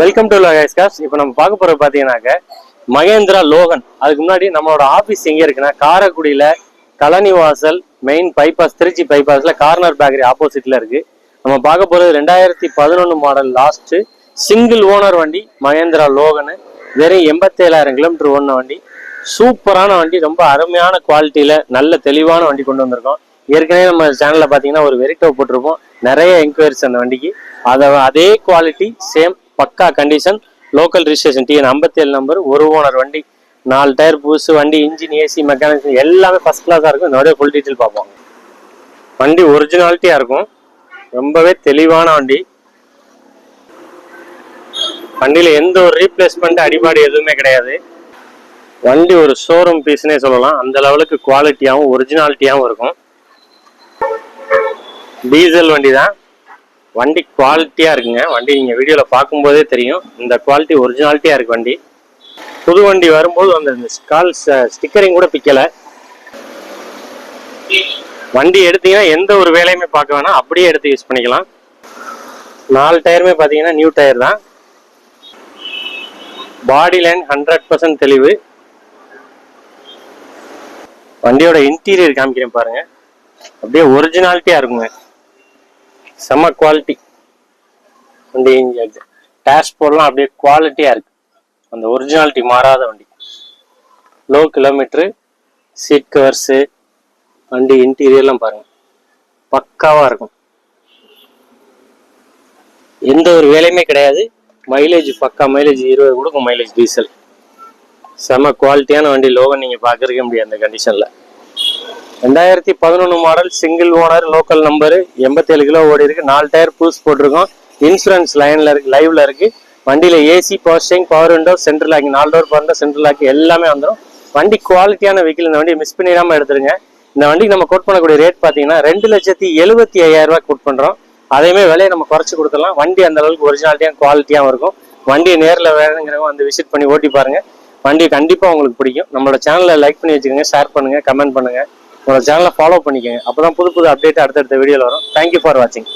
Welcome to Lokesh cars. இப்போ நம்ம பார்க்க போறது பார்த்தீங்கன்னாக்க மகேந்திரா லோகன். அதுக்கு முன்னாடி நம்மளோட ஆஃபீஸ் எங்கே இருக்குன்னா காரைக்குடியில் கழனி வாசல் மெயின் பைபாஸ், திருச்சி பைபாஸில் கார்னர் பேக்கரி ஆப்போசிட்டில் இருக்குது. நம்ம பார்க்க போகிறது 2011 மாடல் லாஸ்ட்டு சிங்கிள் ஓனர் வண்டி மகேந்திரா லோகனு. வெறும் 87,000 கிலோமீட்டர் ஓடின வண்டி. சூப்பரான வண்டி, ரொம்ப அருமையான குவாலிட்டியில் நல்ல தெளிவான வண்டி கொண்டு வந்திருக்கோம். ஏற்கனவே நம்ம சேனலில் பார்த்தீங்கன்னா ஒரு வெரிட்டோ போட்டிருப்போம், நிறைய என்கொயரிஸ் அந்த வண்டிக்கு. அதே குவாலிட்டி சேம் பக்கா condition, local registration, TN 57 number, ஒரு ஓனர் வண்டி, 4 டயர் புதுசு வண்டி, இன்ஜின், ஏசி, மெக்கானிக்ஸ் எல்லாமே ஃபர்ஸ்ட் கிளாஸாக இருக்கும். இதோட ஃபுல் டீட்டெயில் பார்ப்போம். வண்டி ஒரிஜினாலிட்டியாக இருக்கும், ரொம்பவே தெளிவான வண்டி. வண்டியில் எந்த ஒரு ரீப்ளேஸ்மெண்ட் அடிபாடு எதுவுமே கிடையாது. வண்டி ஒரு ஷோரூம் பீஸ்னே சொல்லலாம், அந்த லெவலுக்கு குவாலிட்டியாகவும் ஒரிஜினாலிட்டியாகவும் இருக்கும். டீசல் வண்டி தான், வண்டி குவாலிட்டியாக இருக்குங்க. வண்டி நீங்கள் வீடியோவில் பார்க்கும்போதே தெரியும், இந்த குவாலிட்டி ஒரிஜினாலிட்டியாக இருக்குது வண்டி. புது வண்டி வரும்போது அந்த ஸ்கால் ஸ்டிக்கரிங் கூட பிக்கலை. வண்டி எடுத்தீங்கன்னா எந்த ஒரு வேலையுமே பார்க்க வேணாம், அப்படியே எடுத்து யூஸ் பண்ணிக்கலாம். 4 டயருமே பார்த்தீங்கன்னா நியூ டயர் தான். பாடி லைன் 100% தெளிவு. வண்டியோட இன்டீரியர் காமிக்கிறேன் பாருங்க, அப்படியே ஒரிஜினாலிட்டியாக இருக்குங்க, செம்ம குவாலிட்டி. வண்டி டேஷ்போர்ட்லாம் அப்படியே குவாலிட்டியாக இருக்கு, அந்த ஒரிஜினாலிட்டி மாறாத வண்டி. லோ கிலோமீட்ரு, சீட் கவர்ஸு, வண்டி இன்டீரியர்லாம் பாருங்க பக்காவாக இருக்கும். எந்த ஒரு வேலையுமே கிடையாது. மைலேஜ் பக்கா மைலேஜ் 20 கொடுக்கும் மைலேஜ் டீசல். செம்ம குவாலிட்டியான வண்டி லோகன், நீங்கள் பார்க்கறக்கே முடியாது அந்த கண்டிஷனில். 2011 model single owner, local number, 87 kilo ஓடி இருக்கு. 4 டயர் புதுசு போட்டிருக்கோம். இன்சூரன்ஸ் லைன்ல இருக்கு, லைவ்ல இருக்கு. வண்டியில AC, power steering, power window, central lock, 4 door power, central lock எல்லாமே வந்துடும். வண்டி குவாலிட்டியான வெஹிக்கிள். இந்த வண்டி மிஸ் பண்ணிடாம எடுத்துருங்க. இந்த வண்டிக்கு நம்ம கோட் பண்ணக்கூடிய ரேட் பார்த்தீங்கன்னா 2,75,000 ரூபாய் கோட் பண்றோம். அதையுமே விலையை நம்ம குறைச்சு கொடுத்துடலாம். வண்டி அந்த அளவுக்கு ஒரிஜினாலிட்டியாக குவாலிட்டியாகவும் இருக்கும். வண்டியை நேரில் வேணுங்கிறவங்க வந்து விசிட் பண்ணி ஓட்டி பாருங்க, வண்டி கண்டிப்பாக உங்களுக்கு பிடிக்கும். நம்மளோட சேனலை லைக் பண்ணி வச்சுக்கோங்க, ஷேர் பண்ணுங்க, கமெண்ட் பண்ணுங்க, உங்களோட சேனலை ஃபாலோ பண்ணிக்கோங்க. அப்போ தான் புது புது அப்டேட் அடுத்தடுத்த வீடியோவில் வரும். தேங்க்யூ ஃபார் வாட்சிங்.